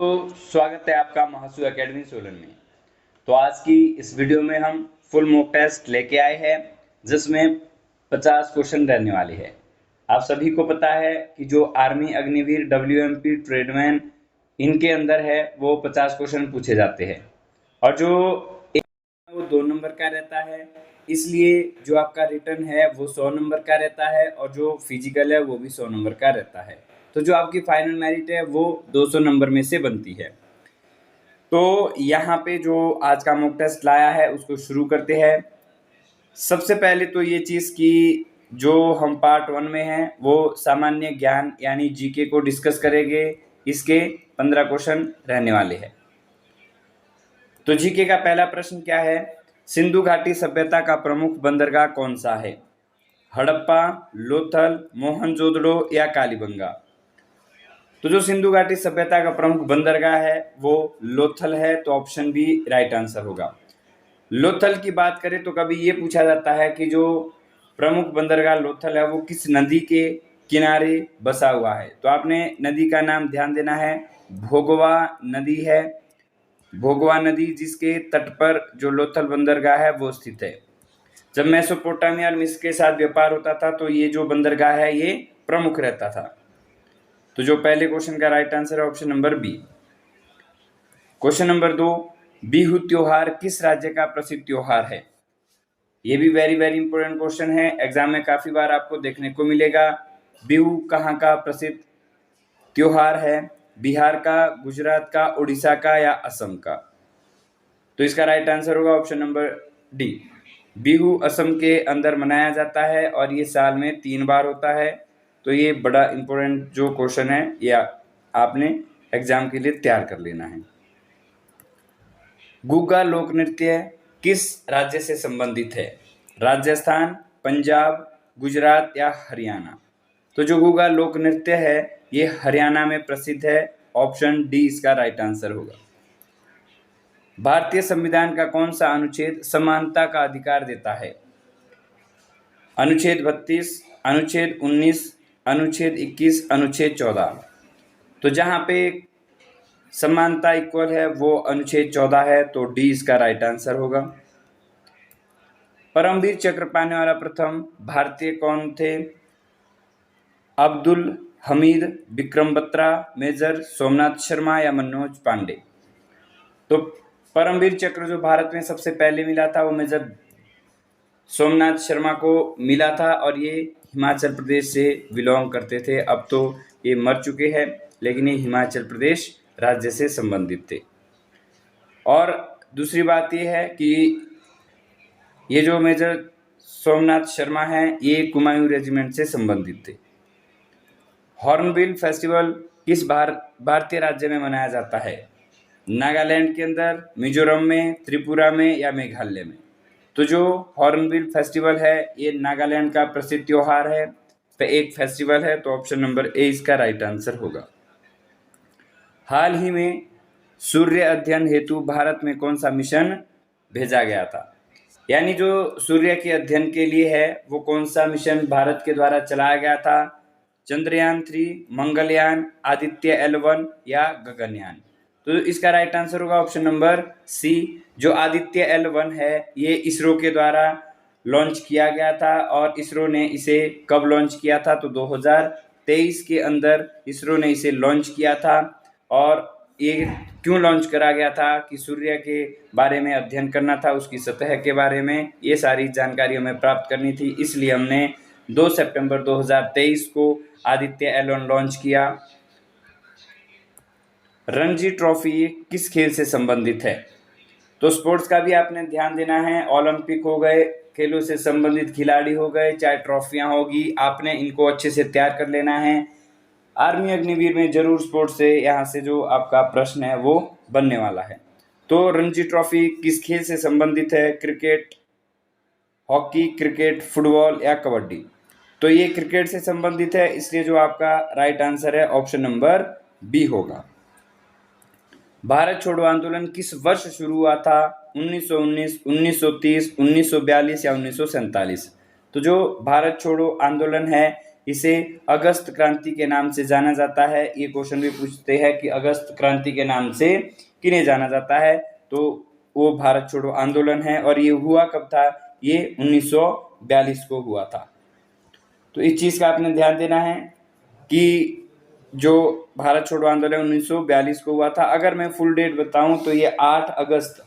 तो स्वागत है आपका महासू एकेडमी सोलन में। तो आज की इस वीडियो में हम फुल मॉक टेस्ट लेके आए हैं जिसमें 50 क्वेश्चन रहने वाले हैं। आप सभी को पता है कि जो आर्मी अग्निवीर डब्ल्यूएमपी ट्रेडमैन इनके अंदर है वो 50 क्वेश्चन पूछे जाते हैं और जो वो 2 नंबर का रहता है, इसलिए जो आपका रिटर्न है वो 100 नंबर का रहता है और जो फिजिकल है वो भी 100 नंबर का रहता है। तो जो आपकी फाइनल मेरिट है वो 200 नंबर में से बनती है। तो यहाँ पे जो आज का मॉक टेस्ट लाया है उसको शुरू करते हैं। सबसे पहले तो ये चीज़ कि जो हम पार्ट 1 में हैं वो सामान्य ज्ञान यानी जीके को डिस्कस करेंगे। इसके 15 क्वेश्चन रहने वाले हैं। तो जीके का पहला प्रश्न क्या है? सिंधु घाटी सभ्यता का प्रमुख बंदरगाह कौन सा है? हड़प्पा, लोथल, मोहनजोदड़ो या कालीबंगा? तो जो सिंधु घाटी सभ्यता का प्रमुख बंदरगाह है वो लोथल है, तो ऑप्शन बी राइट आंसर होगा। लोथल की बात करें तो कभी ये पूछा जाता है कि जो प्रमुख बंदरगाह लोथल है वो किस नदी के किनारे बसा हुआ है। तो आपने नदी का नाम ध्यान देना है, भोगवा नदी है। भोगवा नदी जिसके तट पर जो लोथल बंदरगाह है वो स्थित है। जब मेसोपोटामिया और मिस्र के साथ व्यापार होता था तो ये जो बंदरगाह है ये प्रमुख रहता था। तो जो पहले क्वेश्चन का राइट आंसर है option number B. Question number 2, Bihu त्योहार किस राज्य का प्रसिद्ध त्योहार है? ये भी वेरी वेरी इंपॉर्टेंट क्वेश्चन है, एग्जाम में काफी बार आपको देखने को मिलेगा। बिहू कहाँ का प्रसिद्ध त्योहार है? बिहार का, गुजरात का, उड़ीसा का या असम का? तो इसका राइट आंसर होगा option number D. Bihu Assam के अंदर मनाया जाता है और ये साल में 3 बार होता है। तो ये बड़ा इंपॉर्टेंट जो क्वेश्चन है ये आपने एग्जाम के लिए तैयार कर लेना है। गुग्गा लोक नृत्य किस राज्य से संबंधित है? राजस्थान, पंजाब, गुजरात या हरियाणा? तो जो गुग्गा लोक नृत्य है ये हरियाणा में प्रसिद्ध है, ऑप्शन डी इसका राइट आंसर होगा। भारतीय संविधान का कौन सा अनुच्छेद समानता का अधिकार देता है? अनुच्छेद 32, अनुच्छेद 19, अनुच्छेद 21, अनुच्छेद 14? तो जहाँ पे समानता इक्वल है वो अनुच्छेद 14 है, तो डी इसका राइट आंसर होगा। परमवीर चक्र पाने वाला प्रथम भारतीय कौन थे? अब्दुल हमीद, विक्रम बत्रा, मेजर सोमनाथ शर्मा या मनोज पांडे? तो परमवीर चक्र जो भारत में सबसे पहले मिला था वो मेजर सोमनाथ शर्मा को मिला था और ये हिमाचल प्रदेश से बिलोंग करते थे। अब तो ये मर चुके हैं लेकिन ये हिमाचल प्रदेश राज्य से संबंधित थे। और दूसरी बात ये है कि ये जो मेजर सोमनाथ शर्मा हैं ये कुमायूं रेजिमेंट से संबंधित थे। हॉर्नबिल फेस्टिवल किस भारतीय राज्य में मनाया जाता है? नागालैंड के अंदर, मिजोरम में, त्रिपुरा में या मेघालय में? तो जो हॉर्नबिल फेस्टिवल है ये नागालैंड का प्रसिद्ध त्योहार है, तो एक फेस्टिवल है, तो ऑप्शन नंबर ए इसका राइट आंसर होगा। हाल ही में सूर्य अध्ययन हेतु भारत में कौन सा मिशन भेजा गया था? यानी जो सूर्य के अध्ययन के लिए है वो कौन सा मिशन भारत के द्वारा चलाया गया था? चंद्रयान 3, मंगलयान, आदित्य L1 या गगनयान? तो इसका राइट आंसर होगा ऑप्शन नंबर सी। जो आदित्य L1 है ये इसरो के द्वारा लॉन्च किया गया था और इसरो ने इसे कब लॉन्च किया था? तो 2023 के अंदर इसरो ने इसे लॉन्च किया था। और ये क्यों लॉन्च करा गया था? कि सूर्य के बारे में अध्ययन करना था, उसकी सतह के बारे में ये सारी जानकारी हमें प्राप्त करनी थी, इसलिए हमने 2 सितंबर 2023 को आदित्य L1 लॉन्च किया। रणजी ट्रॉफी किस खेल से संबंधित है? तो स्पोर्ट्स का भी आपने ध्यान देना है। ओलंपिक हो गए, खेलों से संबंधित खिलाड़ी हो गए, चाहे ट्रॉफियां होगी, आपने इनको अच्छे से तैयार कर लेना है। आर्मी अग्निवीर में जरूर स्पोर्ट्स से यहाँ से जो आपका प्रश्न है वो बनने वाला है। तो रणजी ट्रॉफी किस खेल से संबंधित है? क्रिकेट, हॉकी, क्रिकेट, फुटबॉल या कबड्डी? तो ये क्रिकेट से संबंधित है, इसलिए जो आपका राइट आंसर है ऑप्शन नंबर बी होगा। भारत छोड़ो आंदोलन किस वर्ष शुरू हुआ था? 1919, 1930, 1942 या 1947? तो जो भारत छोड़ो आंदोलन है इसे अगस्त क्रांति के नाम से जाना जाता है। ये क्वेश्चन भी पूछते हैं कि अगस्त क्रांति के नाम से किन्हें जाना जाता है, तो वो भारत छोड़ो आंदोलन है। और ये हुआ कब था, ये 1942 को हुआ था। तो इस चीज़ का आपने ध्यान देना है कि जो भारत छोड़ो आंदोलन 1942 को हुआ था। अगर मैं फुल डेट बताऊं तो ये 8 अगस्त,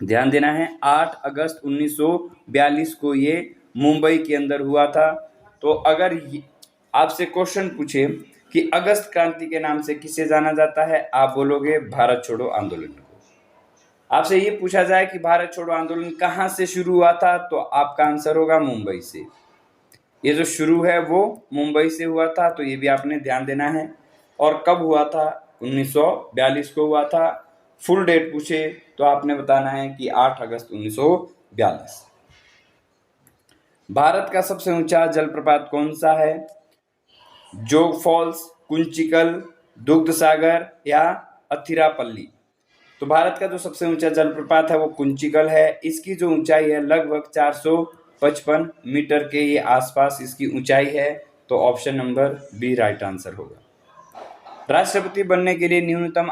ध्यान देना है, 8 अगस्त 1942 को ये मुंबई के अंदर हुआ था। तो अगर आपसे क्वेश्चन पूछे कि अगस्त क्रांति के नाम से किसे जाना जाता है, आप बोलोगे भारत छोड़ो आंदोलन को। आपसे ये पूछा जाए कि भारत छोड़ो आंदोलन कहाँ से शुरू हुआ था, तो आपका आंसर होगा मुंबई से। ये जो शुरू है वो मुंबई से हुआ था, तो ये भी आपने ध्यान देना है। और कब हुआ था, 1942 को हुआ था। फुल डेट पूछे तो आपने बताना है कि 8 अगस्त 1942। भारत का सबसे ऊंचा जलप्रपात कौन सा है, जोग फॉल्स, कुंचिकल, दुग्ध सागर या अथिरापल्ली। तो भारत का जो सबसे ऊंचा जलप्रपात है वो कुंचिकल है। इसकी जो ऊंचाई है लगभग 455 मीटर के ये आसपास इसकी ऊंचाई है। तो option number B right answer होगा। राष्ट्रपति बनने के लिए न्यूनतम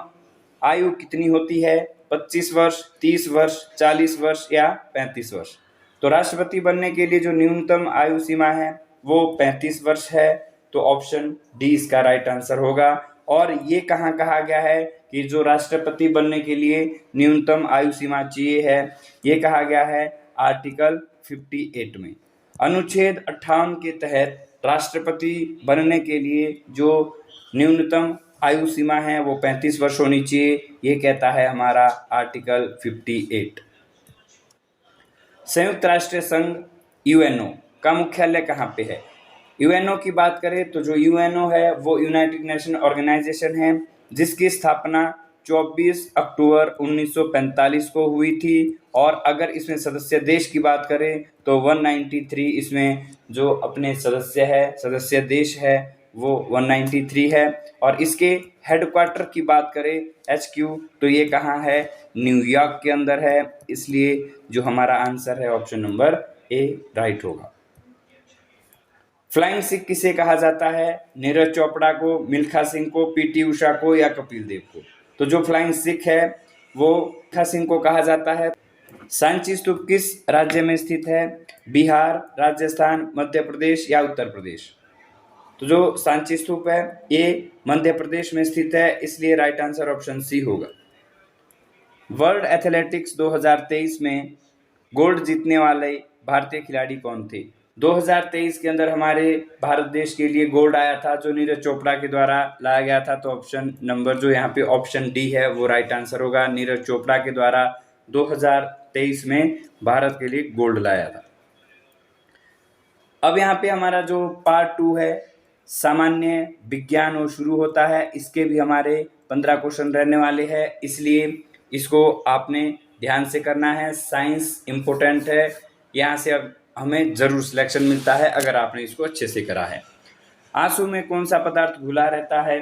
आयु कितनी होती है, 25 वर्ष, 30 वर्ष, 40 वर्ष या 35 वर्ष। तो राष्ट्रपति बनने के लिए जो न्यूनतम आयु सीमा है वो 35 वर्ष है। तो ऑप्शन डी इसका राइट आंसर होगा। और ये कहाँ कहा गया है कि जो राष्ट्रपति बनने के लिए न्यूनतम आयु सीमा चाहिए है, ये कहा गया है आर्टिकल 58 में। अनुच्छेद 58 के तहत राष्ट्रपति बनने के लिए जो न्यूनतम आयु सीमा है वो 35 वर्ष होनी चाहिए, ये कहता है हमारा आर्टिकल 58। संयुक्त राष्ट्र संघ यूएनओ का मुख्यालय कहाँ पे है। यूएनओ की बात करें तो जो यूएनओ है वो यूनाइटेड नेशन ऑर्गेनाइजेशन है, जिसकी स्थापना 24 अक्टूबर 1945 को हुई थी। और अगर इसमें सदस्य देश की बात करें तो 193 इसमें जो अपने सदस्य देश है वो 193 है। और इसके हेडक्वार्टर की बात करें HQ तो ये कहाँ है, न्यूयॉर्क के अंदर है। इसलिए जो हमारा आंसर है ऑप्शन नंबर ए राइट होगा। फ्लाइंग सिख किसे कहा जाता है, नीरज चोपड़ा को, मिल्खा सिंह को, PT उषा को या कपिल देव को। तो जो फ्लाइंग सिख है वो मिल्खा सिंह को कहा जाता है। सांची स्तूप किस राज्य में स्थित है, बिहार, राजस्थान, मध्य प्रदेश या उत्तर प्रदेश। तो जो सांची स्तूप है ये मध्य प्रदेश में स्थित है, इसलिए राइट आंसर ऑप्शन सी होगा। वर्ल्ड एथलेटिक्स 2023 में गोल्ड जीतने वाले भारतीय खिलाड़ी कौन थे। 2023 के अंदर हमारे भारत देश के लिए गोल्ड आया था जो नीरज चोपड़ा के द्वारा लाया गया था। तो ऑप्शन नंबर जो यहाँ पे ऑप्शन डी है वो राइट आंसर होगा। नीरज चोपड़ा के द्वारा 2023 में भारत के लिए गोल्ड लाया था। अब यहाँ पे हमारा जो पार्ट 2 है सामान्य विज्ञान वो शुरू होता है। इसके भी हमारे 15 क्वेश्चन रहने वाले हैं, इसलिए इसको आपने ध्यान से करना है। साइंस इम्पोर्टेंट है, यहाँ से अब हमें जरूर सिलेक्शन मिलता है अगर आपने इसको अच्छे से करा है। आंसू में कौन सा पदार्थ घुला रहता है,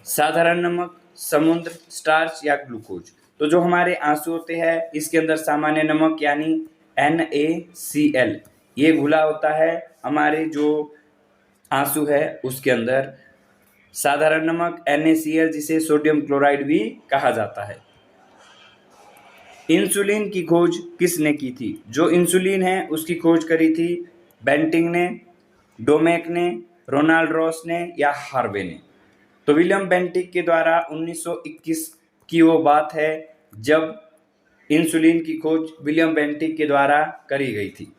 साधारण नमक, समुद्र, स्टार्च या ग्लूकोज। तो जो हमारे आंसू होते हैं इसके अंदर सामान्य नमक यानी NaCl ये घुला होता है। हमारे जो आंसू है उसके अंदर साधारण नमक NaCl जिसे सोडियम क्लोराइड भी कहा जाता है। इंसुलिन की खोज किसने की थी, जो इंसुलिन है उसकी खोज करी थी बेंटिंग ने, डोमेक ने, रोनाल्ड रॉस ने या हार्वे ने। तो विलियम बेंटिक के द्वारा 1921 की वो बात है जब इंसुलिन की खोज विलियम बेंटिक के द्वारा करी गई थी।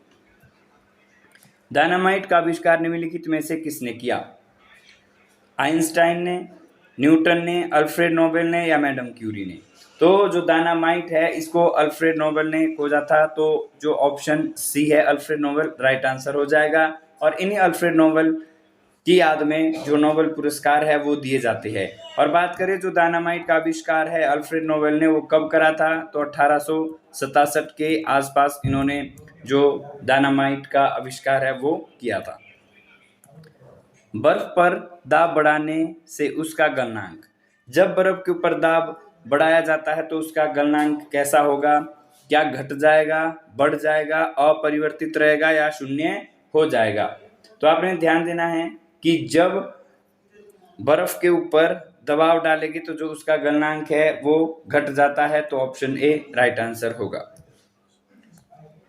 डायनामाइट का आविष्कार निम्नलिखित में से किसने किया, आइंस्टाइन ने, न्यूटन ने, अल्फ्रेड नोबेल ने या मैडम क्यूरी ने। तो जो डायनामाइट है इसको अल्फ्रेड नोबेल ने खोजा था। तो जो ऑप्शन सी है अल्फ्रेड नोबेल राइट आंसर हो जाएगा। और इन्हीं अल्फ्रेड नोबेल की याद में जो नोबेल पुरस्कार है वो दिए जाते हैं। और बात करें जो डायनामाइट का आविष्कार है अल्फ्रेड नोबेल ने वो कब करा था, तो 1867 के आसपास इन्होंने जो डायनामाइट का आविष्कार है वो किया था। बर्फ पर दाब बढ़ाने से उसका गलनांक, जब बर्फ के ऊपर दाब बढ़ाया जाता है तो उसका गलनांक कैसा होगा, क्या घट जाएगा, बढ़ जाएगा, अपरिवर्तित रहेगा या शून्य हो जाएगा। तो आपने ध्यान देना है कि जब बर्फ के ऊपर दबाव डालेगी तो जो उसका गलनांक है वो घट जाता है, तो ऑप्शन ए राइट आंसर होगा।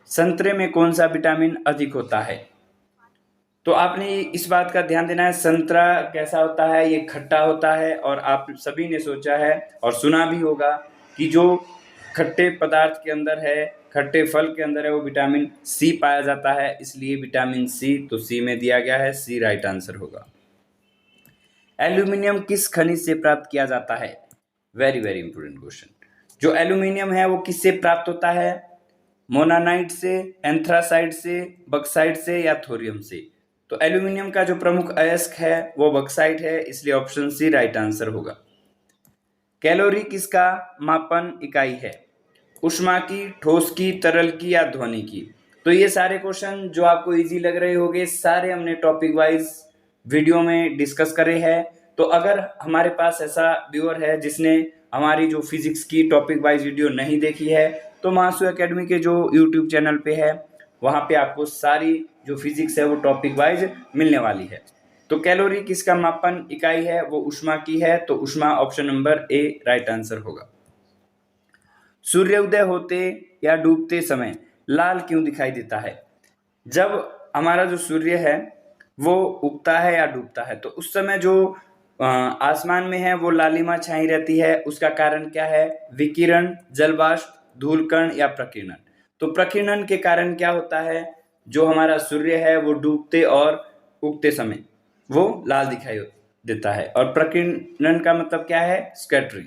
संतरे में कौन सा विटामिन अधिक होता है? तो आपने इस बात का ध्यान देना है, संतरा कैसा होता है, ये खट्टा होता है, और आप सभी ने सोचा है और सुना भी होगा कि जो खट्टे पदार्थ के अंदर है, खट्टे फल के अंदर है, वो विटामिन सी पाया जाता है, इसलिए विटामिन सी, तो सी में दिया गया है, सी राइट आंसर होगा। एल्यूमिनियम किस खनिज से प्राप्त किया जाता है? Very very important question. जो एल्यूमिनियम है वो किससे प्राप्त होता है? मोनानाइट से, एंथ्रासाइट से, बक्साइट से या थोरियम से? तो एल्यूमिनियम का जो प्रमुख अयस्क है वो बक्साइट है, इसलिए ऑप्शन सी राइट आंसर होगा। कैलोरी किसका मापन इकाई है? ऊष्मा की, ठोस की, तरल की या ध्वनि की? तो ये सारे क्वेश्चन जो आपको इजी लग रहे होंगे, सारे हमने टॉपिक वाइज वीडियो में डिस्कस करे हैं। तो अगर हमारे पास ऐसा व्यूअर है जिसने हमारी जो फिजिक्स की टॉपिक वाइज वीडियो नहीं देखी है, तो महासु एकेडमी के जो यूट्यूब चैनल पे है वहाँ पे आपको सारी जो फिजिक्स है वो टॉपिक वाइज मिलने वाली है। तो कैलोरी किसका मापन इकाई है? वो ऊष्मा की है, तो ऊष्मा ऑप्शन नंबर ए राइट आंसर होगा। सूर्योदय होते या डूबते समय लाल क्यों दिखाई देता है? जब हमारा जो सूर्य है वो उगता है या डूबता है, तो उस समय जो आसमान में है वो लालिमा छाई रहती है, उसका कारण क्या है? विकिरण, जलवाष्प, धूलकण या प्रकीर्णन? तो प्रकीर्णन के कारण क्या होता है, जो हमारा सूर्य है वो डूबते और उगते समय वो लाल दिखाई देता है, और प्रकीर्णन का मतलब क्या है? स्कैटरिंग।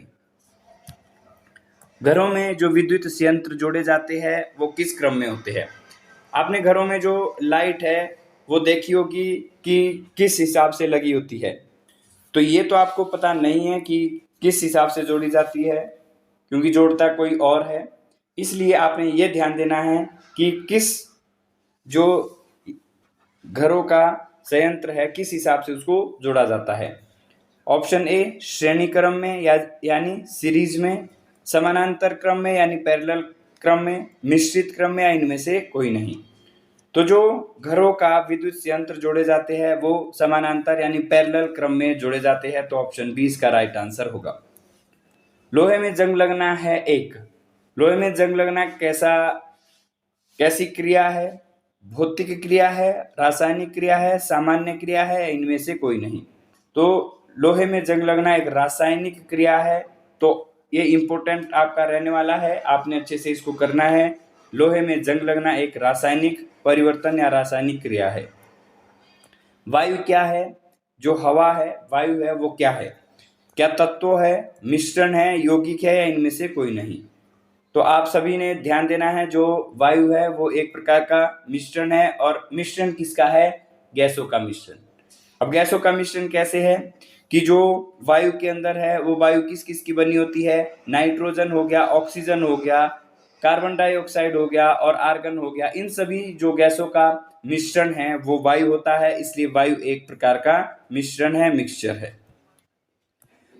घरों में जो विद्युत संयंत्र जोड़े जाते हैं वो किस क्रम में होते हैं? आपने घरों में जो लाइट है वो देखी होगी कि किस हिसाब से लगी होती है, तो ये तो आपको पता नहीं है कि किस हिसाब से जोड़ी जाती है, क्योंकि जोड़ता कोई और है, इसलिए आपने ये ध्यान देना है कि किस जो घरों का संयंत्र है किस हिसाब से उसको जोड़ा जाता है। ऑप्शन ए श्रेणी क्रम में यानी सीरीज में, समानांतर क्रम में यानी पैरेलल क्रम में, मिश्रित क्रम में, या इनमें से कोई नहीं। तो जो घरों का विद्युत संयंत्र जोड़े जाते हैं वो समानांतर यानी पैरेलल क्रम में जोड़े जाते हैं, तो ऑप्शन बी इसका राइट आंसर होगा। लोहे में जंग लगना है एक। लोहे में जंग लगना कैसी क्रिया है? भौतिक क्रिया है, रासायनिक क्रिया है, सामान्य क्रिया है, इनमें से कोई नहीं। तो लोहे में जंग लगना एक रासायनिक क्रिया है, तो ये इंपॉर्टेंट आपका रहने वाला है, आपने अच्छे से इसको करना है। लोहे में जंग लगना एक रासायनिक परिवर्तन या रासायनिक क्रिया है। वायु क्या है? जो हवा है, वायु है, वो क्या है? क्या तत्व है, मिश्रण है, यौगिक है, या इनमें से कोई नहीं? तो आप सभी ने ध्यान देना है, जो वायु है वो एक प्रकार का मिश्रण है, और मिश्रण किसका है? गैसों का मिश्रण। अब गैसों का मिश्रण कैसे है कि जो वायु के अंदर है वो वायु किस किस की बनी होती है? नाइट्रोजन हो गया, ऑक्सीजन हो गया, कार्बन डाइऑक्साइड हो गया और आर्गन हो गया। इन सभी जो गैसों का मिश्रण है वो वायु होता है, इसलिए वायु एक प्रकार का मिश्रण है, मिक्सचर है।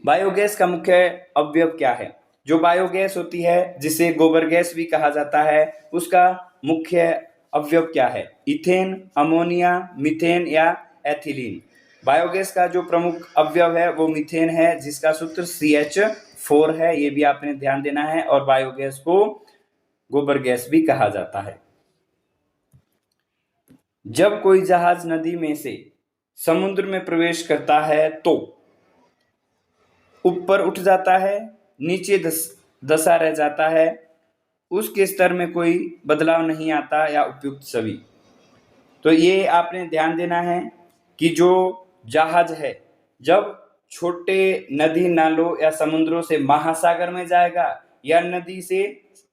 बायोगैस का मुख्य अवयव क्या है? जो बायोगैस होती है जिसे गोबर गैस भी कहा जाता है, उसका मुख्य अवयव क्या है? इथेन, अमोनिया, मीथेन या एथिलीन? बायोगैस का जो प्रमुख अवयव है वो मीथेन है, जिसका सूत्र CH4 है, ये भी आपने ध्यान देना है, और बायोगैस को गोबर गैस भी कहा जाता है। जब कोई जहाज नदी में से समुद्र में प्रवेश करता है तो ऊपर उठ जाता है, नीचे दशा रह जाता है, उसके स्तर में कोई बदलाव नहीं आता, या उपयुक्त सभी? तो ये आपने ध्यान देना है कि जो जहाज है जब छोटे नदी नालों या समुद्रों से महासागर में जाएगा या नदी से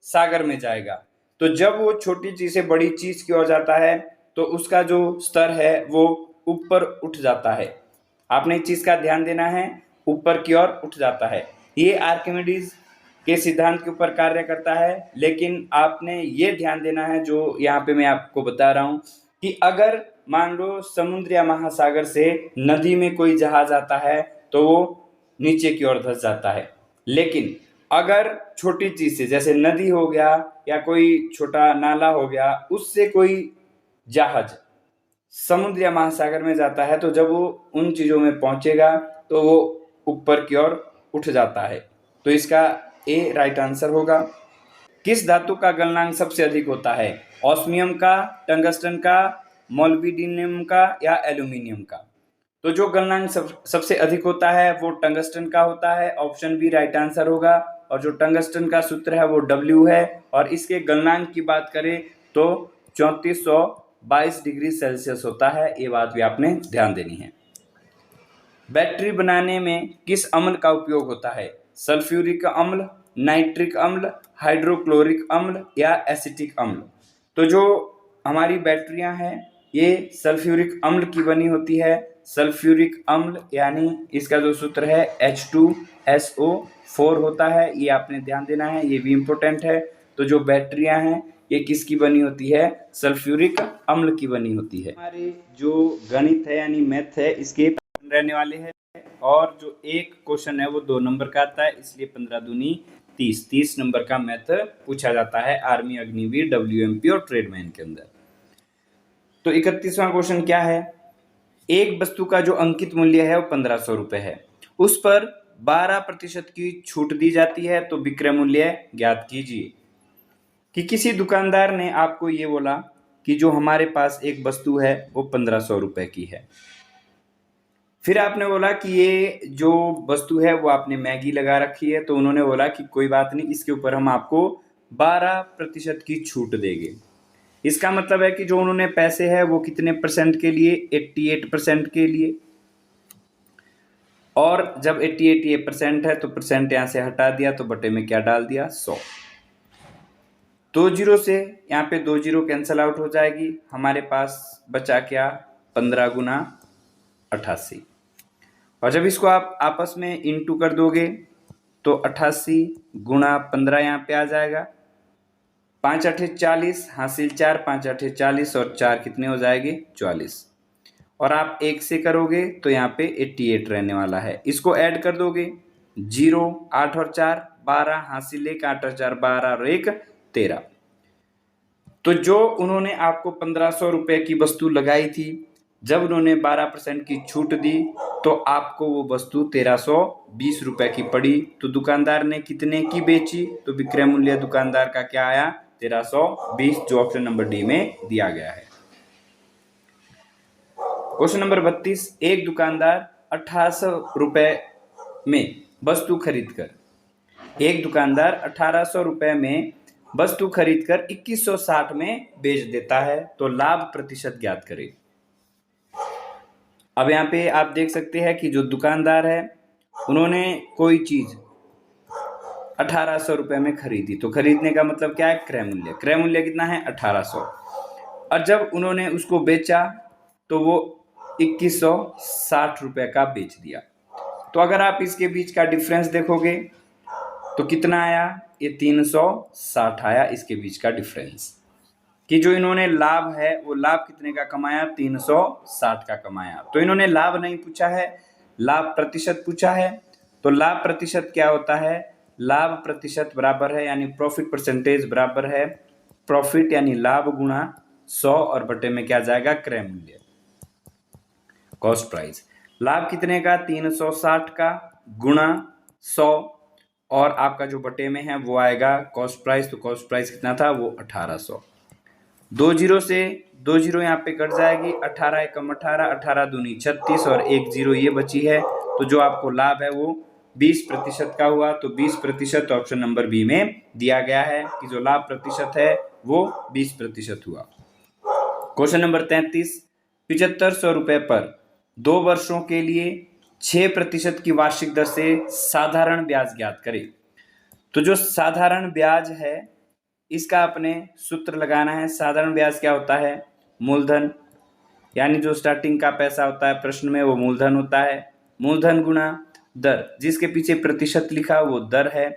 सागर में जाएगा, तो जब वो छोटी चीज से बड़ी चीज की ओर जाता है तो उसका जो स्तर है वो ऊपर उठ जाता है। आपने इस चीज का ध्यान देना है, ऊपर की ओर उठ जाता है। ये आर्किमिडीज के सिद्धांत के ऊपर कार्य करता है, लेकिन आपने ये ध्यान देना है जो यहाँ पे मैं आपको बता रहा हूँ कि अगर मान लो समुद्र या महासागर से नदी में कोई जहाज आता है तो वो नीचे की ओर धंस जाता है, लेकिन अगर छोटी चीज से जैसे नदी हो गया या कोई छोटा नाला हो गया उससे कोई जहाज समुद्र या महासागर में जाता है तो जब वो उन चीज़ों में पहुंचेगा तो वो ऊपर की ओर उठ जाता है। तो इसका ए राइट आंसर होगा। किस धातु का गलनांक सबसे अधिक होता है? ऑस्मियम का, टंगस्टन का, मोलिब्डेनम का या एल्यूमिनियम का? तो जो गलनांक सबसे अधिक होता है वो टंगस्टन का होता है। ऑप्शन बी राइट आंसर होगा। और जो टंगस्टन का सूत्र है वो डब्ल्यू है और इसके गलनांक की बात करें तो 3422 डिग्री सेल्सियस होता है। ये बात भी आपने ध्यान देनी है। बैटरी बनाने में किस अम्ल का उपयोग होता है? सल्फ्यूरिक अम्ल, नाइट्रिक अम्ल, हाइड्रोक्लोरिक अम्ल या एसिटिक अम्ल? तो जो हमारी बैटरियां हैं ये सल्फ्यूरिक अम्ल की बनी होती है। सल्फ्यूरिक अम्ल यानी इसका जो सूत्र है H2SO4 होता है। ये आपने ध्यान देना है, ये भी इम्पोर्टेंट है। तो जो बैटरियां हैं ये किसकी बनी होती है? सल्फ्यूरिक अम्ल की बनी होती है। हमारे जो गणित है यानी मैथ है इसके रहने वाले हैं और जो एक क्वेश्चन है वो 2 नंबर का आता है, इसलिए 15 दूनी 30 नंबर का मैथ पूछा जाता है आर्मी, अग्निवीर, WMP और ट्रेडमैन के अंदर। तो 31वां क्वेश्चन क्या है? एक वस्तु का जो अंकित मूल्य है वो 1500 रुपए है, उस पर 12% की छूट दी जाती है, तो विक्रय मूल्य ज्ञात कीजिए। कि किसी दुकानदार ने आपको ये बोला कि जो हमारे पास एक वस्तु है वो 1500 रुपए की है। फिर आपने बोला कि ये जो वस्तु है वो आपने मैगी लगा रखी है, तो उन्होंने बोला कि कोई बात नहीं, इसके ऊपर हम आपको 12% की छूट देंगे। इसका मतलब है कि जो उन्होंने पैसे है वो कितने परसेंट के लिए? 88% के लिए। और जब 88% है तो परसेंट यहाँ से हटा दिया तो बटे में क्या डाल दिया? 100। 2 जीरो से यहाँ पे 2 जीरो कैंसिल आउट हो जाएगी, हमारे पास बचा क्या? 15 गुना 88। और जब इसको आप आपस में इंटू कर दोगे तो 88 गुणा 15 यहाँ पे आ जाएगा। 5 8 40, हासिल 4, 5 8 40 और 4 कितने हो जाएंगे? 44। और आप 1 से करोगे तो यहाँ पे 88 रहने वाला है। इसको ऐड कर दोगे 0, 8 और 4 12, हासिल 1, 8 और 4 12 और 1 13। तो जो उन्होंने आपको 1500 रुपए की वस्तु लगाई थी, जब उन्होंने 12% की छूट दी तो आपको वो वस्तु 1320 रुपए की पड़ी। तो दुकानदार ने कितने की बेची? तो विक्रय मूल्य दुकानदार का क्या आया? 1320, जो ऑप्शन नंबर डी में दिया गया है। क्वेश्चन नंबर 32, एक दुकानदार 1800 रुपए में वस्तु खरीदकर एक दुकानदार 1800 रुपए में वस्तु खरीदकर 2160 में बेच देता है, तो लाभ प्रतिशत ज्ञात करें। अब यहाँ पे आप देख सकते हैं कि जो दुकानदार है उन्होंने कोई चीज 1800 रुपए में खरीदी, तो खरीदने का मतलब क्या है? क्रय मूल्य। क्रय मूल्य कितना है? 1800। और जब उन्होंने उसको बेचा तो वो 2160 रुपए का बेच दिया। तो अगर आप इसके बीच का डिफरेंस देखोगे तो कितना आया? ये 360 आया इसके बीच का डिफरेंस। कि जो इन्होंने लाभ है वो लाभ कितने का कमाया? 360 का कमाया। तो इन्होंने लाभ नहीं पूछा है, लाभ प्रतिशत पूछा है। तो लाभ प्रतिशत क्या होता है? लाभ प्रतिशत बराबर है यानी प्रॉफिट परसेंटेज बराबर है प्रॉफिट यानी लाभ गुणा 100 और बटे में क्या जाएगा? क्रय मूल्य, कॉस्ट प्राइस। लाभ कितने का? 360 का गुणा 100 और आपका जो बटे में है वो आएगा कॉस्ट प्राइस। तो कॉस्ट प्राइस कितना था? वो 1800। 2 जीरो से 2 जीरो यहाँ पे कट जाएगी, 18 एकम 18, 18 दूनी 36 और 1 जीरो ये बची है। तो जो आपको लाभ है वो 20% का हुआ। तो 20% ऑप्शन नंबर बी में दिया गया है कि जो लाभ प्रतिशत है वो 20% हुआ। क्वेश्चन नंबर 33, 7500 रुपए पर 2 वर्षों के लिए 6% की वार्षिक दर से साधारण ब्याज ज्ञात करें। तो जो साधारण ब्याज है इसका अपने सूत्र लगाना है। साधारण ब्याज क्या होता है? मूलधन, यानी जो स्टार्टिंग का पैसा होता है प्रश्न में वो मूलधन होता है। मूलधन गुणा दर, जिसके पीछे प्रतिशत लिखा वो दर है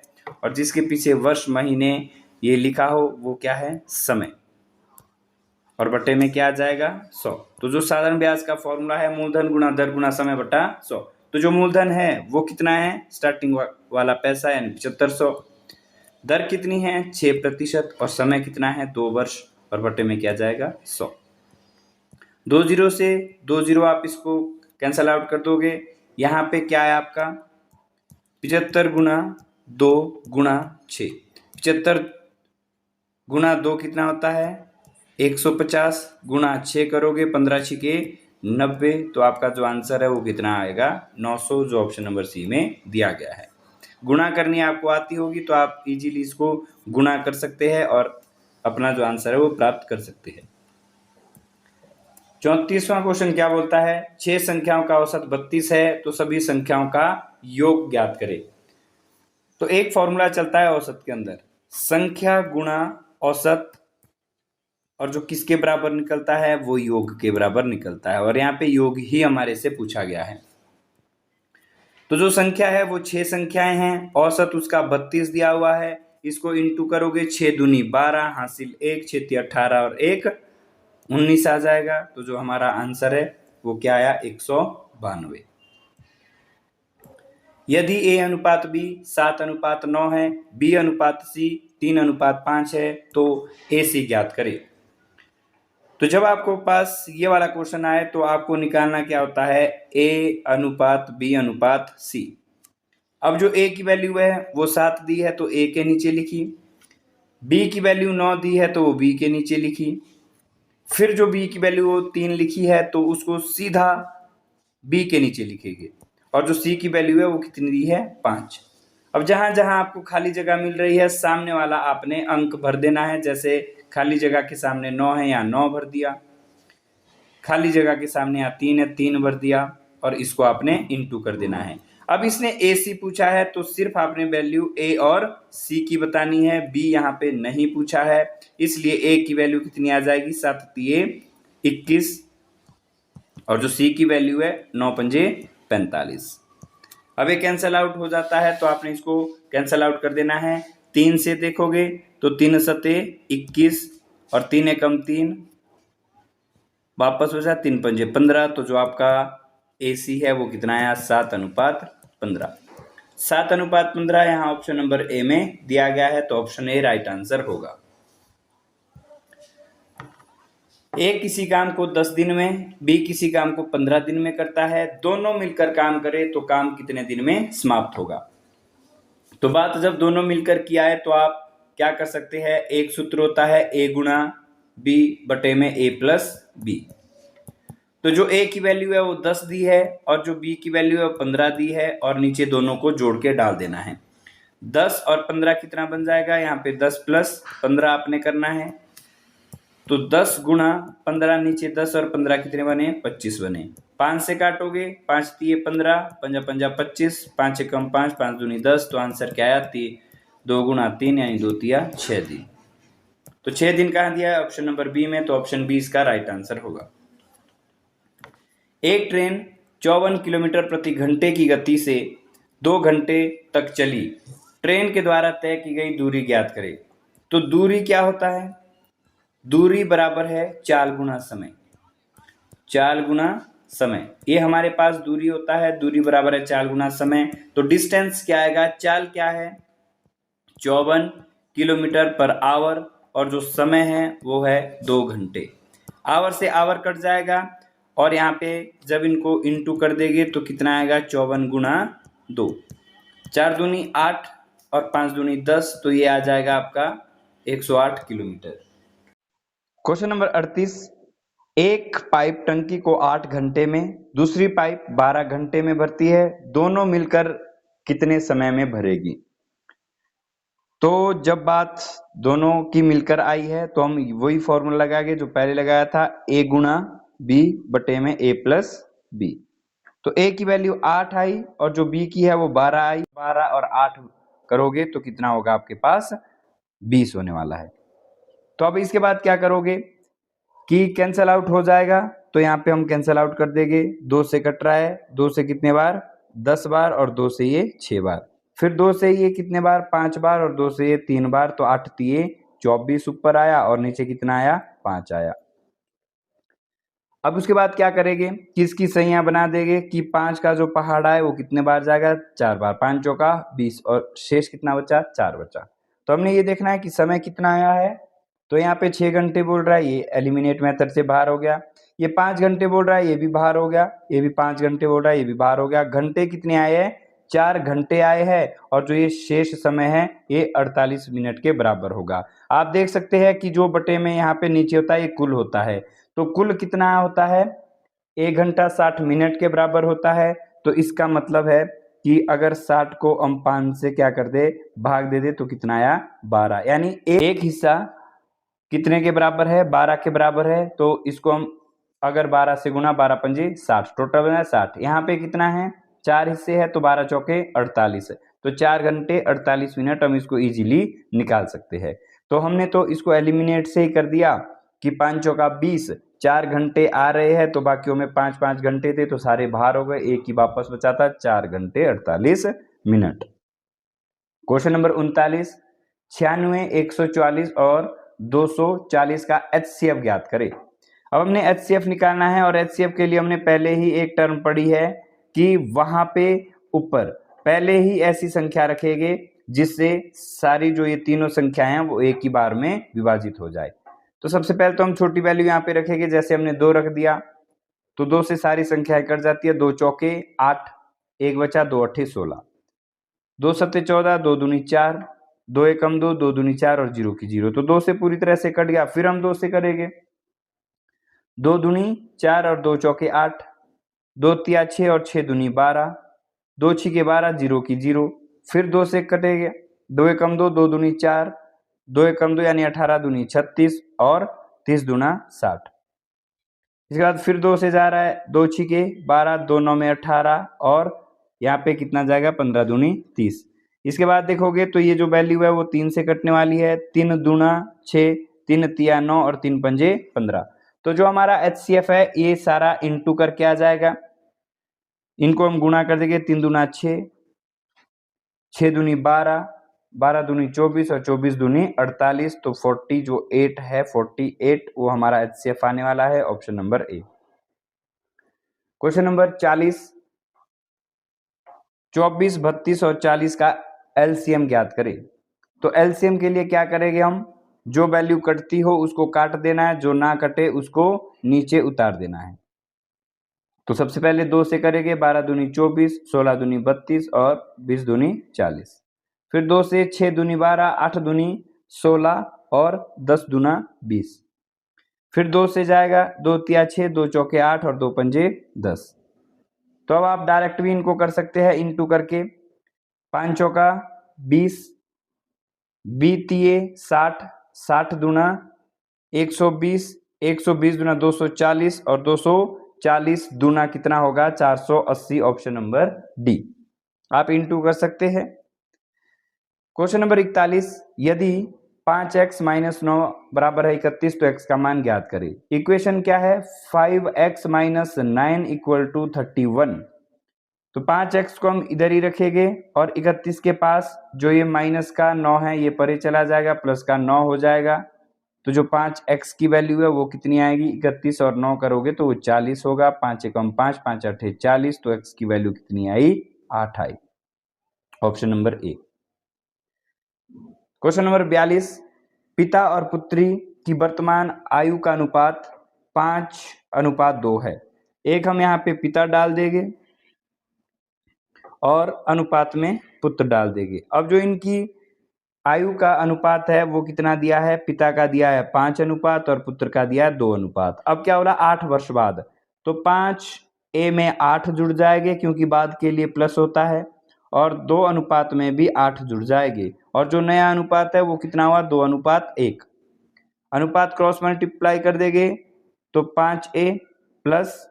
और जिसके पीछे वर्ष महीने ये लिखा हो वो क्या है? समय। और बटे में क्या आ जाएगा? 100। तो जो साधारण ब्याज का फॉर्मूला है मूलधन गुणा दर गुणा समय बटा 100। तो जो मूलधन है वो कितना है? स्टार्टिंग वाला पैसा यानी 7500। दर कितनी है? 6% और समय कितना है? 2 वर्ष और बटे में क्या जाएगा? 100। 2 जीरो से 2 जीरो आप इसको कैंसल आउट कर दोगे। यहाँ पे क्या है आपका 75 गुना 2 गुना 6। 75 गुना 2 कितना होता है 150, गुना 6 करोगे 15 छिके 90, तो आपका जो आंसर है वो कितना आएगा 900, जो ऑप्शन नंबर सी में दिया गया है। गुणा करनी आपको आती होगी तो आप इजीली इसको गुणा कर सकते हैं और अपना जो आंसर है वो प्राप्त कर सकते हैं। 34वां क्वेश्चन क्या बोलता है, 6 संख्याओं का औसत 32 है तो सभी संख्याओं का योग ज्ञात करें। तो एक फॉर्मूला चलता है औसत के अंदर, संख्या गुणा औसत, और जो किसके बराबर निकलता है वो योग के बराबर निकलता है, और यहाँ पे योग ही हमारे से पूछा गया है। तो जो संख्या है वो 6 संख्याएं हैं, औसत उसका 32 दिया हुआ है, इसको इंटू करोगे 6 दूनी 12, हासिल 1, 6 तिया 18 और 1 19 आ जाएगा। तो जो हमारा आंसर है वो क्या आया 192। यदि A अनुपात B 7 अनुपात 9 है, B अनुपात C 3 अनुपात 5 है तो AC ज्ञात करें। तो जब आपको पास ये वाला क्वेश्चन आए तो आपको निकालना क्या होता है A अनुपात B अनुपात C। अब जो A की वैल्यू है वो 7 दी है तो A के नीचे लिखी, B की वैल्यू 9 दी है तो वो B के नीचे लिखी, फिर जो B की वैल्यू 3 लिखी है तो उसको सीधा B के नीचे लिखेंगे, और जो C की वैल्यू है वो कितनी दी है 5। अब जहां जहां आपको खाली जगह मिल रही है सामने वाला आपने अंक भर देना है, जैसे खाली जगह के सामने 9 है यहाँ 9 भर दिया, खाली जगह के सामने यहाँ 3 है 3 भर दिया, और इसको आपने इंटू कर देना है। अब इसने AC पूछा है तो सिर्फ आपने वैल्यू A और C की बतानी है, B यहाँ पे नहीं पूछा है, इसलिए A की वैल्यू कितनी आ जाएगी 7 तिये 21, और जो C की वैल्यू है 9 पंजे 45। अब ये कैंसल आउट हो जाता है तो आपने इसको कैंसल आउट कर देना है। 3 से देखोगे तो 3 सते 21 और 3 एकम 3, वापस बचा 3 पंजे 15, तो जो आपका AC है वो कितना आया 7 अनुपात 15। 7 अनुपात 15 यहाँ ऑप्शन नंबर A में दिया गया है, तो ऑप्शन A राइट आंसर होगा। A किसी काम को 10 दिन में, B किसी काम को 15 दिन में करता है, दोनों मिलकर काम करे तो काम कितने दिन में समाप्त होगा। तो बात जब दोनों मिलकर किया है तो आप क्या कर सकते हैं, एक सूत्र होता है A गुणा B बटे में A प्लस B। तो जो A की वैल्यू है वो 10 दी है और जो B की वैल्यू है वो 15 दी है, और नीचे दोनों को जोड़ के डाल देना है। 10 और 15 कितना बन जाएगा, यहाँ पे 10 प्लस 15 आपने करना है, तो 10 गुणा 15, नीचे 10 और 15 कितने बने 25 बने। 5 से काटोगे 5 तिये 15, पंजा पंजा 25, 5 एकम 5, 5 दूनी 10, तो आंसर क्या आया 2 गुणा 3 यानी 2 तिया 6 दिन। तो 6 दिन कहाँ दिया है ऑप्शन नंबर B में, तो ऑप्शन B इसका राइट आंसर होगा। एक ट्रेन 54 किलोमीटर प्रति घंटे की गति से 2 घंटे तक चली, ट्रेन के द्वारा तय की गई दूरी ज्ञात करें। तो दूरी क्या होता है, दूरी बराबर है चाल गुना समय, चाल गुना समय, ये हमारे पास दूरी होता है, दूरी बराबर है चाल गुना समय। तो डिस्टेंस क्या आएगा, चाल क्या है 54 किलोमीटर पर आवर, और जो समय है वो है 2 घंटे। आवर से आवर कट जाएगा, और यहाँ पे जब इनको इंटू कर देंगे तो कितना आएगा 54 गुना 2, 4 दूनी 8 और 5 दूनी 10, तो ये आ जाएगा आपका 108 किलोमीटर। क्वेश्चन नंबर 38, एक पाइप टंकी को 8 घंटे में, दूसरी पाइप 12 घंटे में भरती है, दोनों मिलकर कितने समय में भरेगी। तो जब बात दोनों की मिलकर आई है तो हम वही फॉर्मूला लगाएंगे जो पहले लगाया था, A गुणा B बटे में A प्लस B। तो A की वैल्यू 8 आई और जो B की है वो 12 आई, 12 और 8 करोगे तो कितना होगा आपके पास 20 होने वाला है। तो अब इसके बाद क्या करोगे कि कैंसल आउट हो जाएगा, तो यहाँ पे हम कैंसल आउट कर देंगे, 2 से कट रहा है, 2 से कितने बार 10 बार, और 2 से ये 6 बार, फिर 2 से ये कितने बार 5 बार, और 2 से ये 3 बार, तो 8 तिये 24 ऊपर आया और नीचे कितना आया 5 आया। अब उसके बाद क्या करेंगे कि इसकी संख्या बना देंगे कि 5 का जो पहाड़ा है वो कितने बार जाएगा 4 बार, 5 चौका 20, और शेष कितना बचा 4 बचा। तो हमने ये देखना है कि समय कितना आया है, तो यहाँ पे 6 घंटे बोल रहा है, ये एलिमिनेट मेथड से बाहर हो गया। ये 5 घंटे बोल रहा है, ये भी बाहर हो गया, ये भी 5 घंटे बोल रहा है, ये भी बाहर हो गया। घंटे कितने आए हैं? 4 घंटे आए हैं और जो ये शेष समय है ये 48 मिनट के बराबर होगा। आप देख सकते हैं कि जो बटे में यहाँ पे नीचे होता है ये कुल होता है, तो कुल कितना होता है? 1 घंटा 60 मिनट के बराबर होता है। तो इसका मतलब है कि अगर 60 को हम 5 से क्या कर दे, भाग दे दे, तो कितना आया? 12। यानी एक हिस्सा कितने के बराबर है? 12 के बराबर है। तो इसको हम अगर 12 से गुना, 12 पंजे 60, टोटल बना 60। यहाँ पे कितना है? 4 हिस्से है, तो 12 चौके 48, तो 4 घंटे 48 मिनट हम इसको इजीली निकाल सकते हैं। तो हमने तो इसको एलिमिनेट से ही कर दिया कि 5 चौका 20, 4 घंटे आ रहे हैं तो बाकियों में 5-5 घंटे थे तो सारे बाहर हो गए, एक ही वापस बचा था, 4 घंटे 48 मिनट। क्वेश्चन नंबर 39, 96, 144 और 240 का HCF ज्ञात करें। अब हमने HCF निकालना है और HCF के लिए हमने पहले ही एक टर्म पढ़ी है कि वहां पे ऊपर पहले ही ऐसी संख्या रखेंगे जिससे सारी जो ये तीनों संख्याएं हैं वो एक ही बार में विभाजित हो जाए। तो सबसे पहले तो हम छोटी वैल्यू यहाँ पे रखेंगे, जैसे हमने 2 रख दिया तो 2 से सारी संख्याएं कट जाती है, 2 चौके 8, 1 बचा, 2 अट्ठे 16, 2 सत्ते 14, 2 दूनी 4, 2 एकम 2, 2 दूनी 4 और 0 की 0, तो 2 से पूरी तरह से कट गया। फिर हम 2 से करेंगे, 2 दूनी 4 और 2 चौके 8, 2 तिया 6 और 6 दूनी 12, 2 छिके 12, 0 की 0, फिर 2 से कटेंगे, 2 एकम 2, 2 दूनी 4, 2 एकम 2 यानी 18 दूनी 36 और 30 दूना 60। इसके बाद फिर 2 से जा रहा है, 2 छिके 12, 2 9 में 18 और यहाँ पे कितना जाएगा? 15 दूनी 30। इसके बाद देखोगे तो ये जो वैल्यू है वो 3 से कटने वाली है, 3 दूना 6, 3 तिया 9 और 3 पंजे 15। तो जो हमारा HCF है ये सारा इंटू करके आ जाएगा, इनको हम गुणा कर देंगे, 3 दूना 6, 6 दूनी 12, 12 दूनी 24 और 24 दूनी 48, तो 40 जो 8 है 48 वो हमारा HCF आने वाला है, option number A. Question number 40, 24, 32 और 40 का LCM ज्ञात करें। तो LCM के लिए क्या करेंगे हम? जो वैल्यू कटती हो उसको काट देना है, जो ना कटे उसको नीचे उतार देना है। तो सबसे पहले 2 से करेंगे, 12 दूनी 24, 16 दूनी 32 और 20 दूनी 40। फिर 2 से 6 दूनी 12, 8 दूनी 16 और 10 दूना 20। फिर 2 से जाएगा, 2 तिया 6, 2 चौके 8 और 2 पंजे 10। तो अब आप डायरेक्ट भी इनको कर सकते हैं इंटू करके, 5 चौका 20, 20 तिये 60, 60 दूना 120, 120 दूना 240 और 240 दूना कितना होगा? 480, ऑप्शन नंबर डी। आप इंटू कर सकते हैं। क्वेश्चन नंबर 41, यदि 5x - 9 बराबर है 31 तो x का मान ज्ञात करें। इक्वेशन क्या है? 5x - 9 = 31। तो 5x को हम इधर ही रखेंगे और 31 के पास जो ये माइनस का 9 है ये परे चला जाएगा, प्लस का 9 हो जाएगा। तो जो 5x की वैल्यू है वो कितनी आएगी? 31 और 9 करोगे तो वो 40 होगा, 5 एकम 5, 5 अट्ठे 40, तो x की वैल्यू कितनी आई? 8 आई, option number A. Question number 42, पिता और पुत्री की वर्तमान आयु का अनुपात 5:2 है। एक हम यहाँ पे पिता डाल देंगे और अनुपात में पुत्र डाल देंगे। अब जो इनकी आयु का अनुपात है वो कितना दिया है? पिता का दिया है 5 अनुपात और पुत्र का दिया है 2 अनुपात। अब क्या बोला? 8 वर्ष बाद, तो 5a में 8 जुड़ जाएंगे क्योंकि बाद के लिए प्लस होता है, और 2 अनुपात में भी 8 जुड़ जाएंगे, और जो नया अनुपात है वो कितना हुआ? 2:1। अनुपात क्रॉस मल्टीप्लाई कर देंगे तो 5a +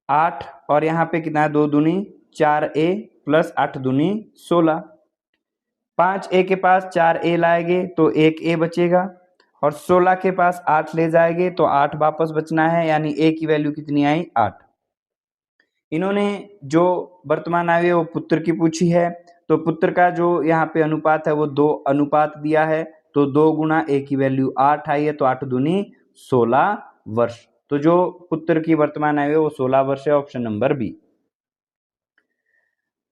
8 और यहाँ पे कितना है? 2 दूनी 4a + 8 दूनी 16। 5a के पास 4a लाएंगे तो 1a बचेगा, और 16 के पास 8 ले जाएंगे तो 8 वापस बचना है, यानी a की वैल्यू कितनी आई? 8। इन्होंने जो वर्तमान आयु है वो पुत्र की पूछी है, तो पुत्र का जो यहाँ पे अनुपात है वो 2 अनुपात दिया है, तो 2 गुना a की वैल्यू 8 आई है, तो 8 दूनी 16 वर्ष। तो जो पुत्र की वर्तमान आयु है वो 16 वर्ष है, ऑप्शन नंबर बी।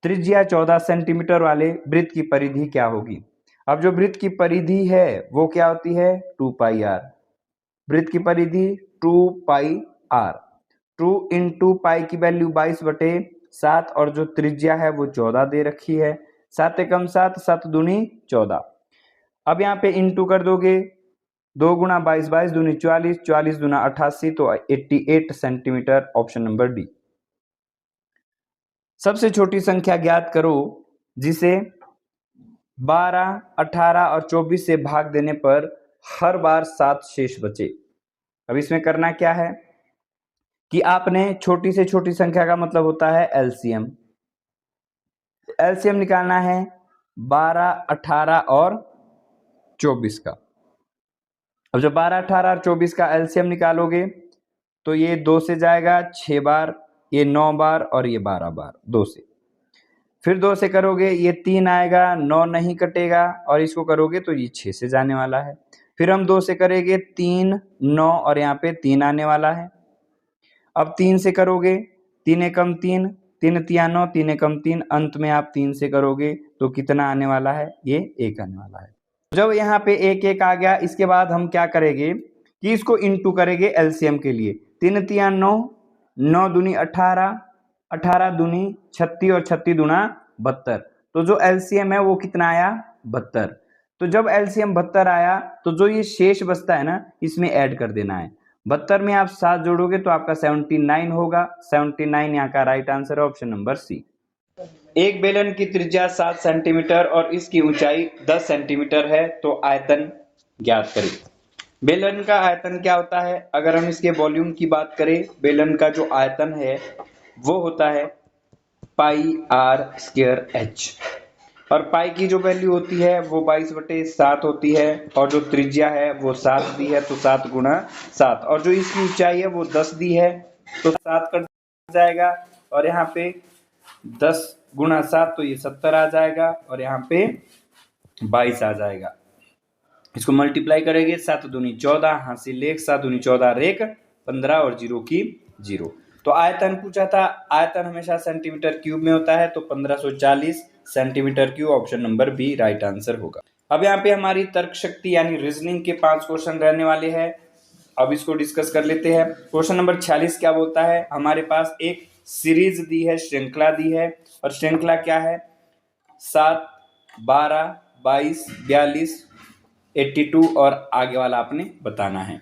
त्रिज्या 14 सेंटीमीटर वाले वृत्त की परिधि क्या होगी? अब जो वृत्त की परिधि है वो क्या होती है? 2πr। वृत्त की परिधि 2πr r। 2 इंटू पाई की वैल्यू 22/7 और जो त्रिज्या है वो 14 दे रखी है। 7 एकम 7, 7 दूनी 14। अब यहाँ पे इंटू कर दोगे, 2 गुणा 22, 22 दूनी 44, 44 दूना 88, तो 88 सेंटीमीटर, ऑप्शन नंबर डी। सबसे छोटी संख्या ज्ञात करो जिसे 12, 18 और 24 से भाग देने पर हर बार 7 शेष बचे। अब इसमें करना क्या है कि आपने छोटी से छोटी संख्या का मतलब होता है एलसीएम। एलसीएम निकालना है 12, 18 और 24 का। अब जब 12, 18 और 24 का एलसीएम निकालोगे तो ये 2 से जाएगा 6 बार, ये 9 बार और ये 12 बार 2 से। फिर 2 से करोगे ये 3 आएगा, 9 नहीं कटेगा, और इसको करोगे तो ये 6 से जाने वाला है। फिर हम 2 से करेंगे 3, 9 और यहाँ पे 3 आने वाला है। अब 3 से करोगे, 3 एकम 3, 3 तिया 9, 3 एकम 3, अंत में आप 3 से करोगे तो कितना आने वाला है, ये 1 आने वाला है। जब यहाँ पे 1 1 आ गया, इसके बाद हम क्या करेंगे कि इसको इंटू करेंगे एलसीएम के लिए। 3 तिया 9, 9 दूनी 18, 18 दूनी 36 और 36 दूना 72। तो जो एलसीएम है वो कितना आया, 72। तो जब एलसीएम 72 आया तो जो ये शेष बचता है ना, इसमें ऐड कर देना है। 72 में आप 7 जोड़ोगे तो आपका 79 होगा। 79 यहाँ का राइट आंसर है, ऑप्शन नंबर सी। एक बेलन की त्रिज्या 7 सेंटीमीटर और इसकी ऊंचाई 10 सेंटीमीटर है, तो आयतन ज्ञात करें। बेलन का आयतन क्या होता है? अगर हम इसके वॉल्यूम की बात करें, बेलन का जो आयतन है वो होता है पाई आर स्क्वायर एच, और पाई की जो वैल्यू होती है वो 22/7 होती है, और जो त्रिज्या है वो 7 दी है तो 7 गुणा 7, और जो इसकी ऊंचाई है वो 10 दी है तो 7 कट जाएगा, और यहाँ पे 10 गुणा 7 तो ये 70 आ जाएगा, और यहाँ पे 22 आ जाएगा। इसको मल्टीप्लाई करेंगे, 7 दूनी 14, हासिल 1, 7 दूनी 14 रेक 15 और 0 की 0। तो आयतन पूछा था, आयतन हमेशा सेंटीमीटर क्यूब में होता है, तो 1540 centimetre cube, option number B right answer होगा। अब यहाँ पे हमारी तर्क शक्ति यानी रीजनिंग के 5 क्वेश्चन रहने वाले हैं। अब इसको डिस्कस कर लेते हैं। क्वेश्चन नंबर 46 क्या बोलता है? हमारे पास एक सीरीज दी है, श्रृंखला दी है, और श्रृंखला क्या है? 7, 12, 22, 42, 82 और आगे वाला आपने बताना है।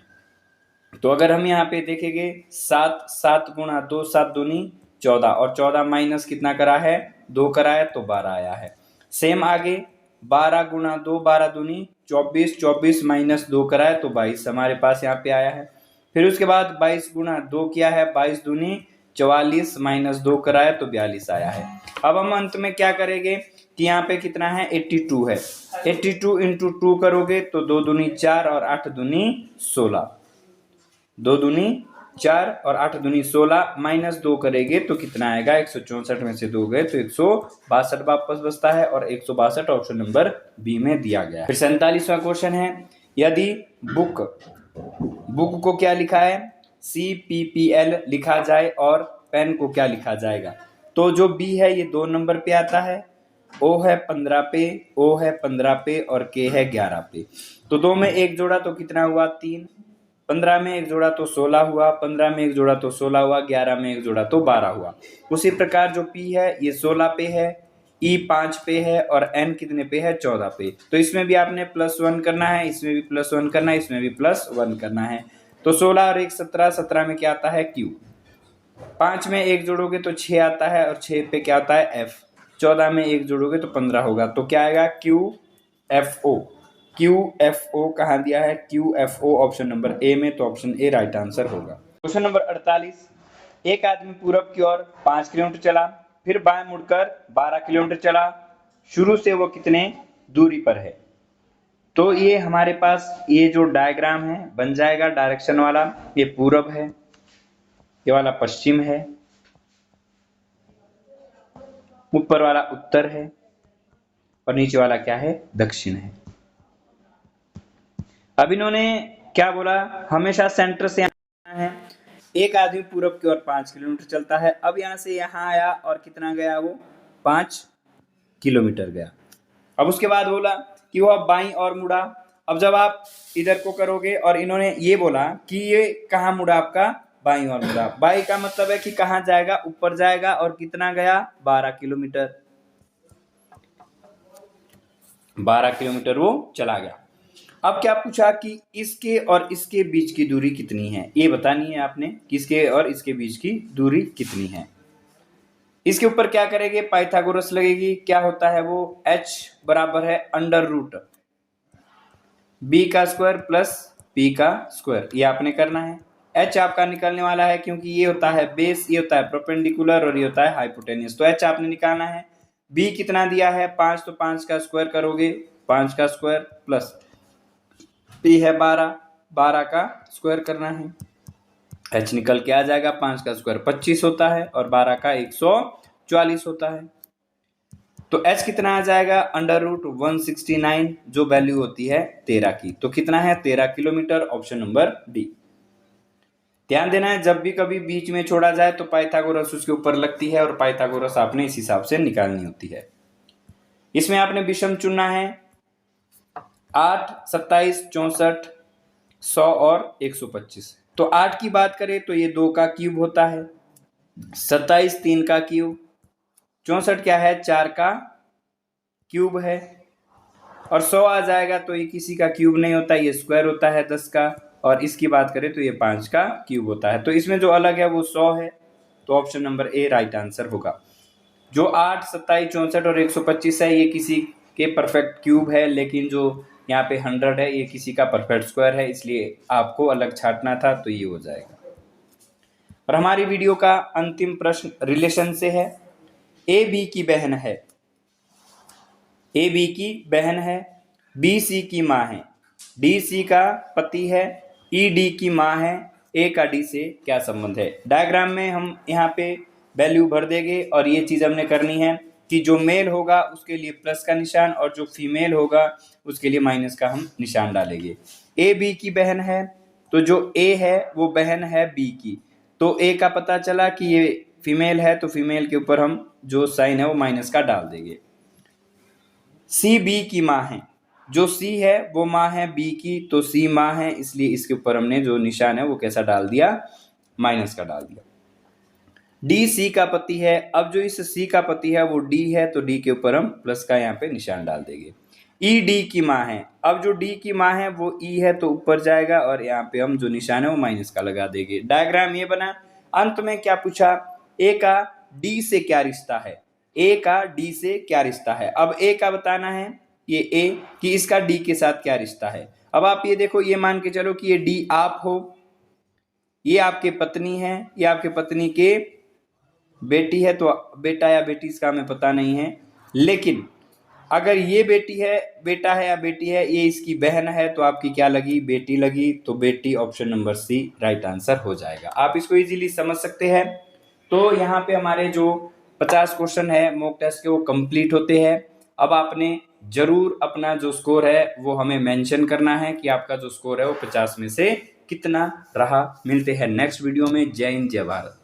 तो अगर हम यहाँ पे देखेंगे 7, 7 गुणा 2, 7 दूनी 14, और 14 माइनस कितना करा है, 2 करा है तो 12 आया है। सेम आगे 12 गुणा 2, 12 दूनी 24, 24 माइनस 2 करा है तो 22 हमारे पास यहाँ पे आया है। फिर उसके बाद 22 गुणा 2 किया है, 22 दूनी 44 माइनस 2 करा है तो 42 आया है। अब हम अंत में क्या करेंगे कि यहाँ पे कितना है, 82 है। 82 इंटू 2 करोगे तो 2 दूनी 4 और 8 दूनी 16, 2 दूनी 4 और 8 दूनी 16, माइनस 2 करेंगे तो कितना आएगा, 164 में से 2 गए तो 162 वापस बचता है, और 162 ऑप्शन नंबर बी में दिया गया है। फिर 47वां क्वेश्चन है, यदि बुक को क्या लिखा है, CPPL लिखा जाए और पेन को क्या लिखा जाएगा? तो जो बी है ये 2 नंबर पे आता है, O है 15 पे, O है 15 पे और K है 11 पे। तो 2 में 1 जोड़ा तो कितना हुआ, 3, 15 में 1 जोड़ा तो 16 हुआ, 15 में 1 जोड़ा तो 16 हुआ, 11 में 1 जोड़ा तो 12 हुआ। उसी प्रकार जो P है ये 16 पे है, E 5 पे है, और N कितने पे है, 14 पे। तो इसमें भी आपने +1 करना है, इसमें भी +1 करना है, इसमें भी +1 करना है। तो 16 और 1 17, 17 में क्या आता है, Q। 5 में 1 जोड़ोगे तो 6 आता है, और 6 पे क्या आता है, F। 14 में 1 जोड़ोगे तो 15 होगा, तो क्या आएगा, QFO। QFO कहाँ दिया है, QFO ऑप्शन नंबर ए में, तो ऑप्शन ए राइट आंसर होगा। क्वेश्चन नंबर 48, एक आदमी पूरब की ओर 5 किलोमीटर चला, फिर बाएं मुड़कर 12 किलोमीटर चला, शुरू से वो कितने दूरी पर है? तो ये हमारे पास ये जो डायग्राम है बन जाएगा डायरेक्शन वाला, ये पूरब है, ये वाला पश्चिम है, ऊपर वाला उत्तर है, और नीचे वाला क्या है, दक्षिण है। अब इन्होंने क्या बोला, हमेशा सेंटर से आना है। एक आदमी पूरब की ओर 5 किलोमीटर चलता है, अब यहां से यहां आया और कितना गया, वो 5 किलोमीटर गया। अब उसके बाद बोला कि वो अब बाईं ओर मुड़ा। अब जब आप इधर को करोगे, और इन्होंने ये बोला कि ये कहाँ मुड़ा आपका, बाईं ओर मुड़ा। बाई का मतलब है कि कहाँ जाएगा, ऊपर जाएगा, और कितना गया, 12 किलोमीटर। 12 किलोमीटर वो चला गया। अब क्या पूछा कि इसके और इसके बीच की दूरी कितनी है, ये बतानी है आपने, किसके और इसके बीच की दूरी कितनी है। इसके ऊपर क्या करेंगे, पाइथागोरस लगेगी। क्या होता है वो, h बराबर है अंडर रूट b का स्क्वायर प्लस p का स्क्वायर, ये आपने करना है। h आपका निकलने वाला है, क्योंकि ये होता है बेस, ये होता है परपेंडिकुलर और ये होता है हाइपोटेनियस, तो h आपने निकालना है। b कितना दिया है, 5, तो 5 का स्क्वायर करोगे, 5 का स्क्वायर प्लस p है 12, 12 का स्क्वायर करना है। h निकल के आ जाएगा, 5 का स्क्वायर 25 होता है और 12 का 144 होता है। तो h कितना आ जाएगा, अंडर रूट 169, जो वैल्यू होती है 13 की। तो कितना है, 13 किलोमीटर, ऑप्शन नंबर डी। ध्यान देना है, जब भी कभी बीच में छोड़ा जाए तो पाइथागोरस उसके ऊपर लगती है और पाइथागोरस आपने इस हिसाब से निकालनी होती है। इसमें आपने विषम चुनना है, 8, 27, 64, 100 और 125। तो 8 की बात करें तो ये 2 का क्यूब होता है, 27 3 का क्यूब, 64 क्या है, 4 का क्यूब है, और 100 आ जाएगा तो ये किसी का क्यूब नहीं होता, ये स्क्वायर होता है 10 का, और इसकी बात करें तो ये 5 का क्यूब होता है। तो इसमें जो अलग है वो 100 है, तो ऑप्शन नंबर ए राइट आंसर होगा। जो 8, 27, 64 और 125 है ये किसी के परफेक्ट क्यूब है, लेकिन जो यहाँ पे 100 है ये किसी का परफेक्ट स्क्वायर है, इसलिए आपको अलग छांटना था, तो ये हो जाएगा। और हमारी वीडियो का अंतिम प्रश्न रिलेशन से है। ए बी की बहन है, ए बी की बहन है, बी सी की माँ है, डी सी का पति है, ई डी की माँ है, ए का डी से क्या संबंध है। डायग्राम में हम यहाँ पे वैल्यू भर देंगे, और ये चीज़ हमने करनी है कि जो मेल होगा उसके लिए प्लस का निशान और जो फीमेल होगा उसके लिए माइनस का हम निशान डालेंगे। ए बी की बहन है, तो जो ए है वो बहन है बी की, तो ए का पता चला कि ये फीमेल है, तो फीमेल के ऊपर हम जो साइन है वो माइनस का डाल देंगे। सी बी की माँ है, जो सी है वो माँ है बी की, तो सी माँ है, इसलिए इसके ऊपर हमने जो निशान है वो कैसा डाल दिया, माइनस का डाल दिया। डी सी का पति है, अब जो इस सी का पति है वो डी है, तो डी के ऊपर हम प्लस का यहाँ पे निशान डाल देंगे। ई डी की माँ है, अब जो डी की माँ है वो ई है, तो ऊपर जाएगा और यहाँ पे हम जो निशान है वो माइनस का लगा देंगे। डायग्राम ये बना। अंत में क्या पूछा, ए का डी से क्या रिश्ता है, ए का डी से क्या रिश्ता है। अब ए का बताना है, ये ए कि इसका डी के साथ क्या रिश्ता है। अब आप ये देखो, ये मान के चलो कि ये डी आप हो, ये आपके पत्नी है, ये आपके पत्नी के बेटी है, तो बेटा या बेटी इसका हमें पता नहीं है, लेकिन अगर ये बेटी है, बेटा है या बेटी है, ये इसकी बहन है, तो आपकी क्या लगी, बेटी लगी, तो बेटी option number C right answer हो जाएगा। आप इसको इजीली समझ सकते हैं। तो यहाँ पे हमारे जो 50 क्वेश्चन है मॉक टेस्ट के वो कंप्लीट होते हैं। अब आपने जरूर अपना जो स्कोर है वो हमें मेंशन करना है कि आपका जो स्कोर है वो 50 में से कितना रहा। मिलते हैं नेक्स्ट वीडियो में। जय हिंद, जय भारत।